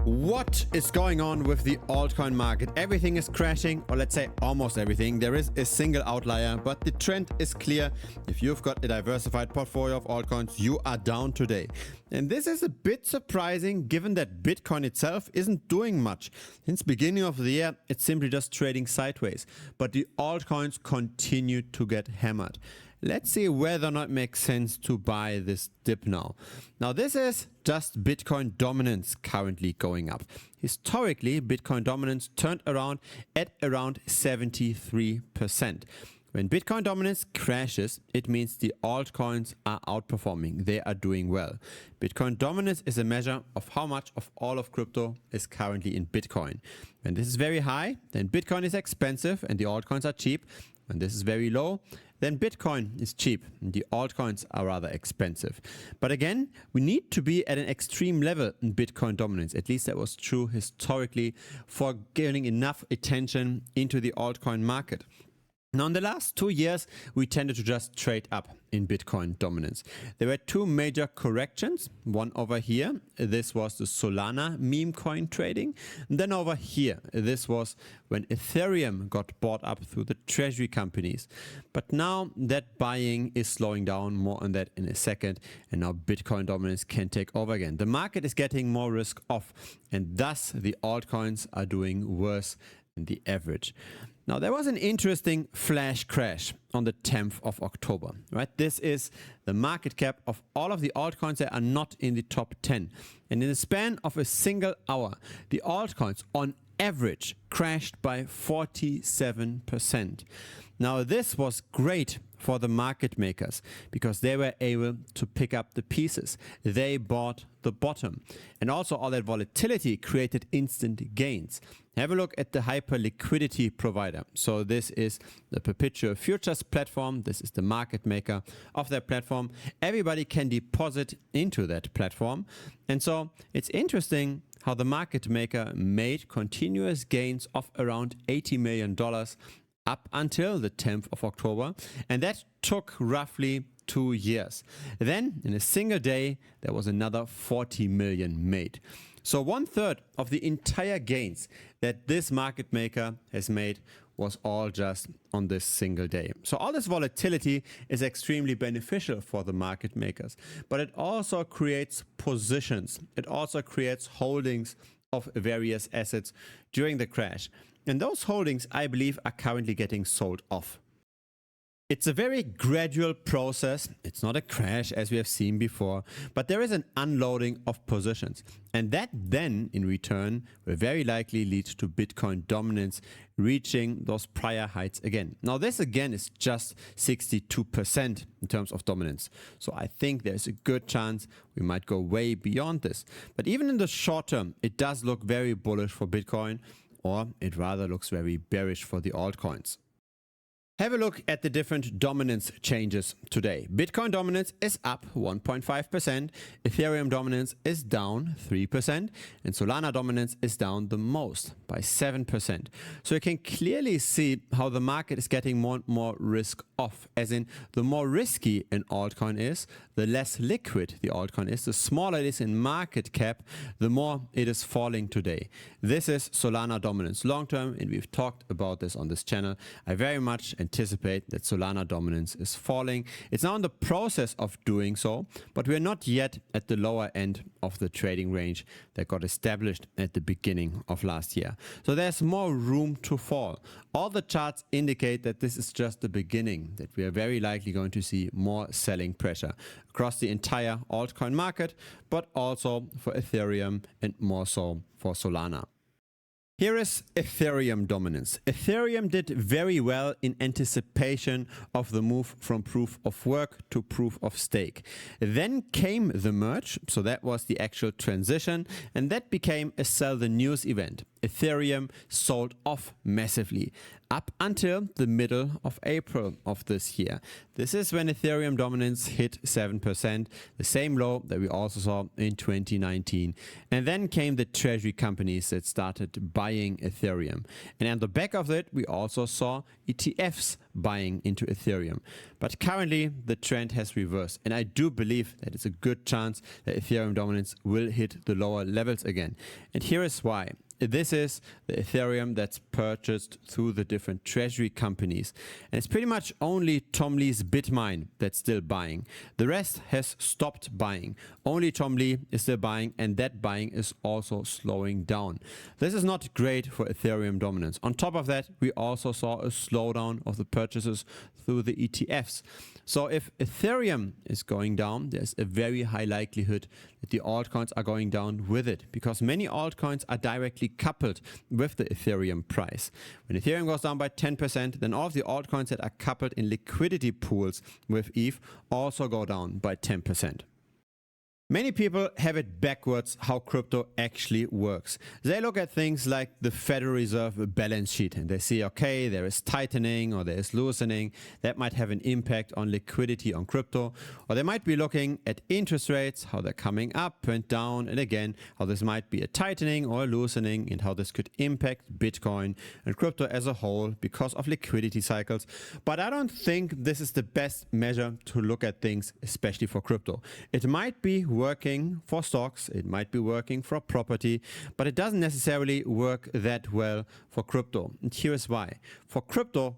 What is going on with the altcoin market? Everything is crashing, or let's say almost everything. There is a single outlier, but the trend is clear. If you've got a diversified portfolio of altcoins, you are down today. And this is a bit surprising given that Bitcoin itself isn't doing much. Since beginning of the year, it's simply just trading sideways. But the altcoins continue to get hammered. Let's see whether or not it makes sense to buy this dip now. Now this is just Bitcoin dominance currently going up. Historically, Bitcoin dominance turned around at around 73%. When Bitcoin dominance crashes, it means the altcoins are outperforming. They are doing well. Bitcoin dominance is a measure of how much of all of crypto is currently in Bitcoin. When this is very high, then Bitcoin is expensive and the altcoins are cheap. When this is very low, then Bitcoin is cheap and the altcoins are rather expensive. But again, we need to be at an extreme level in Bitcoin dominance. At least that was true historically for giving enough attention into the altcoin market. Now, in the last 2 years, we tended to just trade up in Bitcoin dominance. There were two major corrections. One over here, this was the Solana meme coin trading. And then over here, this was when Ethereum got bought up through the treasury companies. But now that buying is slowing down. More on that in a second. And now Bitcoin dominance can take over again. The market is getting more risk off, and thus the altcoins are doing worse than the average. Now, there was an interesting flash crash on the 10th of October, right? This is the market cap of all of the altcoins that are not in the top 10. And in the span of a single hour, the altcoins on average crashed by 47%. Now, this was great for the market makers because they were able to pick up the pieces. They bought the bottom. And also all that volatility created instant gains. Have a look at the hyper liquidity provider. So this is the perpetual futures platform. This is the market maker of that platform. Everybody can deposit into that platform. And so it's interesting how the market maker made continuous gains of around $80 million up until the 10th of October. And that took roughly 2 years. Then in a single day, there was another 40 million made. So 1/3 of the entire gains that this market maker has made was all just on this single day. So all this volatility is extremely beneficial for the market makers, but it also creates positions. It also creates holdings of various assets during the crash. And those holdings, I believe, are currently getting sold off. It's a very gradual process. It's not a crash as we have seen before, but there is an unloading of positions. And that then in return will very likely lead to Bitcoin dominance reaching those prior heights again. Now this again is just 62% in terms of dominance. So I think there's a good chance we might go way beyond this. But even in the short term, it does look very bullish for Bitcoin, or it rather looks very bearish for the altcoins. Have a look at the different dominance changes today. Bitcoin dominance is up 1.5%, Ethereum dominance is down 3%, and Solana dominance is down the most by 7%. So you can clearly see how the market is getting more and more risk off, as in the more risky an altcoin is, the less liquid the altcoin is, the smaller it is in market cap, the more it is falling today. This is Solana dominance long term, and we've talked about this on this channel. I very much anticipate that Solana dominance is falling. It's now in the process of doing so, but we're not yet at the lower end of the trading range that got established at the beginning of last year. So there's more room to fall. All the charts indicate that this is just the beginning, that we are very likely going to see more selling pressure across the entire altcoin market, but also for Ethereum and more so for Solana. Here is Ethereum dominance. Ethereum did very well in anticipation of the move from proof of work to proof of stake. Then came the merge, so that was the actual transition, and that became a sell the news event. Ethereum sold off massively up until the middle of April of this year. This is when Ethereum dominance hit 7%, the same low that we also saw in 2019. And then came the treasury companies that started buying Ethereum. And on the back of it, we also saw ETFs buying into Ethereum. But currently, the trend has reversed. And I do believe that it's a good chance that Ethereum dominance will hit the lower levels again. And here is why. This is the Ethereum that's purchased through the different treasury companies. And it's pretty much only Tom Lee's Bitmine that's still buying. The rest has stopped buying. Only Tom Lee is still buying, and that buying is also slowing down. This is not great for Ethereum dominance. On top of that, we also saw a slowdown of the purchases through the ETFs. So if Ethereum is going down, there's a very high likelihood that the altcoins are going down with it, because many altcoins are directly coupled with the Ethereum price. When Ethereum goes down by 10%, then all of the altcoins that are coupled in liquidity pools with ETH also go down by 10%. Many people have it backwards how crypto actually works. They look at things like the Federal Reserve balance sheet and they see, okay, there is tightening or there is loosening. That might have an impact on liquidity on crypto. Or they might be looking at interest rates, how they're coming up and down, and again, how this might be a tightening or a loosening and how this could impact Bitcoin and crypto as a whole because of liquidity cycles. But I don't think this is the best measure to look at things, especially for crypto. It might be working for stocks, it might be working for property, but it doesn't necessarily work that well for crypto. And here is why. For crypto,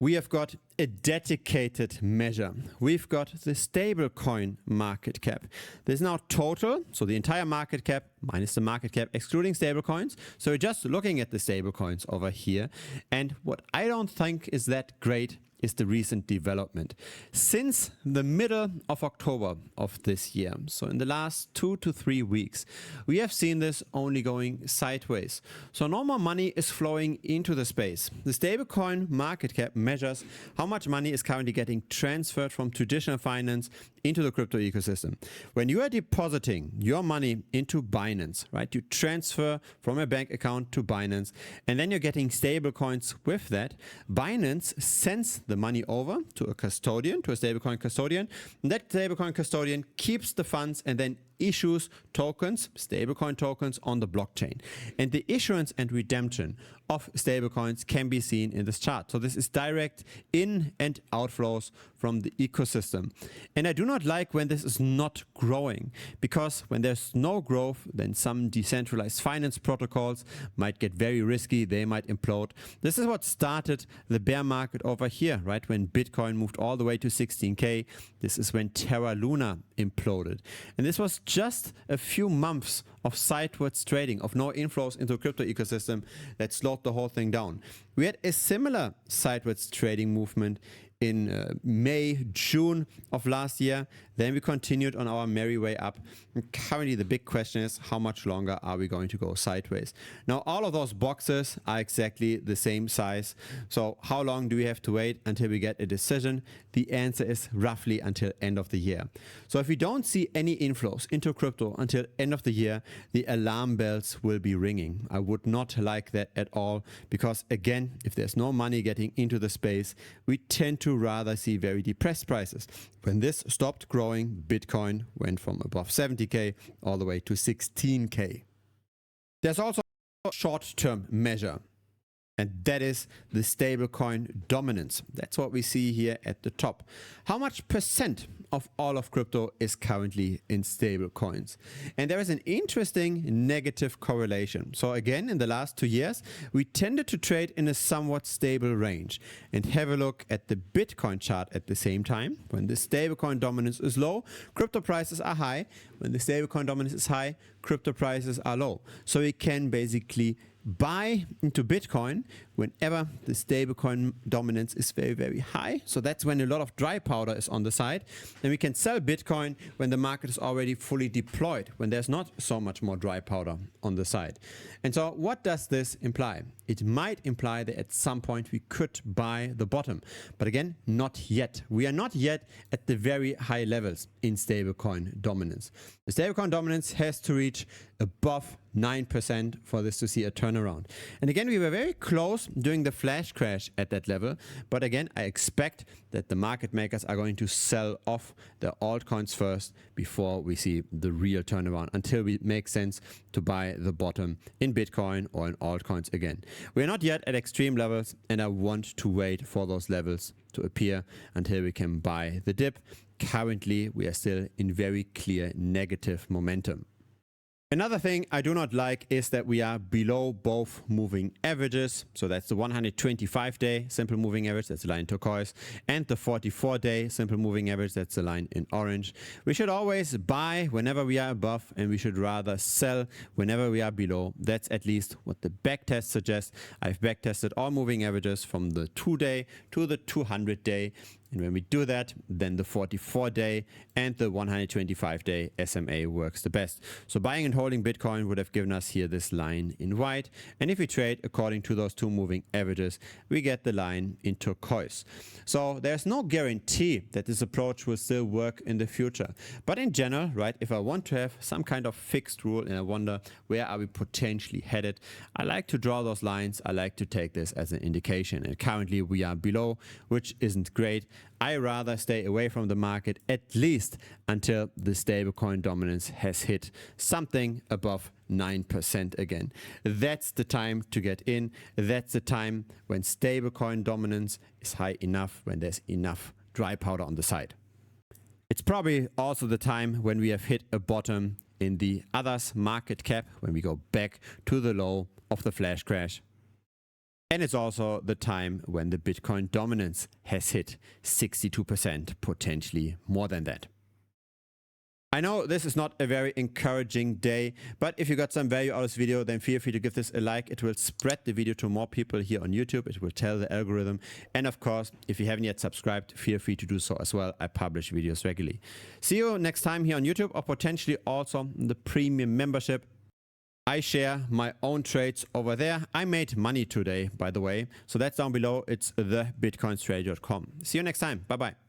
we have got a dedicated measure. We've got the stablecoin market cap. There's now total, so the entire market cap minus the market cap excluding stablecoins. So we're just looking at the stablecoins over here. And what I don't think is that great is the recent development. Since the middle of October of this year, so in the last 2 to 3 weeks, we have seen this only going sideways. So no more money is flowing into the space. The stablecoin market cap measures how much money is currently getting transferred from traditional finance into the crypto ecosystem. When you are depositing your money into Binance, right, you transfer from a bank account to Binance, and then you're getting stable coins with that. Binance sends the money over to a custodian, to a stablecoin custodian, and that stablecoin custodian keeps the funds and then issues tokens, stablecoin tokens on the blockchain. And the issuance and redemption of stablecoins can be seen in this chart. So this is direct in and outflows from the ecosystem. And I do not like when this is not growing, because when there's no growth, then some decentralized finance protocols might get very risky, they might implode. This is what started the bear market over here, right? When Bitcoin moved all the way to 16K, this is when Terra Luna imploded. And this was just a few months of sideways trading, of no inflows into the crypto ecosystem that slowed the whole thing down. We had a similar sideways trading movement in May, June of last year. Then we continued on our merry way up. And currently the big question is, how much longer are we going to go sideways? Now all of those boxes are exactly the same size. So how long do we have to wait until we get a decision? The answer is roughly until end of the year. So if we don't see any inflows into crypto until end of the year, the alarm bells will be ringing. I would not like that at all, because again, if there's no money getting into the space, we tend to rather see very depressed prices. When this stopped growing, Bitcoin went from above 70K all the way to 16K. There's also a short-term measure, and that is the stablecoin dominance. That's what we see here at the top. How much percent of all of crypto is currently in stable coins? And there is an interesting negative correlation. So again, in the last 2 years, we tended to trade in a somewhat stable range. And have a look at the Bitcoin chart at the same time. When the stablecoin dominance is low, crypto prices are high. When the stablecoin dominance is high, crypto prices are low. So we can basically buy into Bitcoin whenever the stablecoin dominance is very, very high. So that's when a lot of dry powder is on the side. And we can sell Bitcoin when the market is already fully deployed, when there's not so much more dry powder on the side. And so what does this imply? It might imply that at some point we could buy the bottom. But again, not yet. We are not yet at the very high levels in stablecoin dominance. The stablecoin dominance has to reach above 9% for this to see a turnaround. And again, we were very close during the flash crash at that level. But again, I expect that the market makers are going to sell off the altcoins first before we see the real turnaround, until it makes sense to buy the bottom in Bitcoin or in altcoins again. We're not yet at extreme levels, and I want to wait for those levels to appear until we can buy the dip. Currently, we are still in very clear negative momentum. Another thing I do not like is that we are below both moving averages. So that's the 125-day simple moving average, that's the line in turquoise, and the 44-day simple moving average, that's the line in orange. We should always buy whenever we are above, and we should rather sell whenever we are below. That's at least what the backtest suggests. I've backtested all moving averages from the 2-day to the 200-day. And when we do that, then the 44-day and the 125-day SMA works the best. So buying and holding Bitcoin would have given us here this line in white. And if we trade according to those two moving averages, we get the line in turquoise. So there's no guarantee that this approach will still work in the future. But in general, right, if I want to have some kind of fixed rule and I wonder where are we potentially headed, I like to draw those lines. I like to take this as an indication. And currently we are below, which isn't great. I rather stay away from the market at least until the stablecoin dominance has hit something above 9% again. That's the time to get in. That's the time when stablecoin dominance is high enough, when there's enough dry powder on the side. It's probably also the time when we have hit a bottom in the others market cap, when we go back to the low of the flash crash. And it's also the time when the Bitcoin dominance has hit 62%, potentially more than that. I know this is not a very encouraging day, but if you got some value out of this video, then feel free to give this a like. It will spread the video to more people here on YouTube. It will tell the algorithm. And of course, if you haven't yet subscribed, feel free to do so as well. I publish videos regularly. See you next time here on YouTube, or potentially also the premium membership. I share my own trades over there. I made money today, by the way. So that's down below. It's thebitcoinstrategy.com. See you next time. Bye-bye.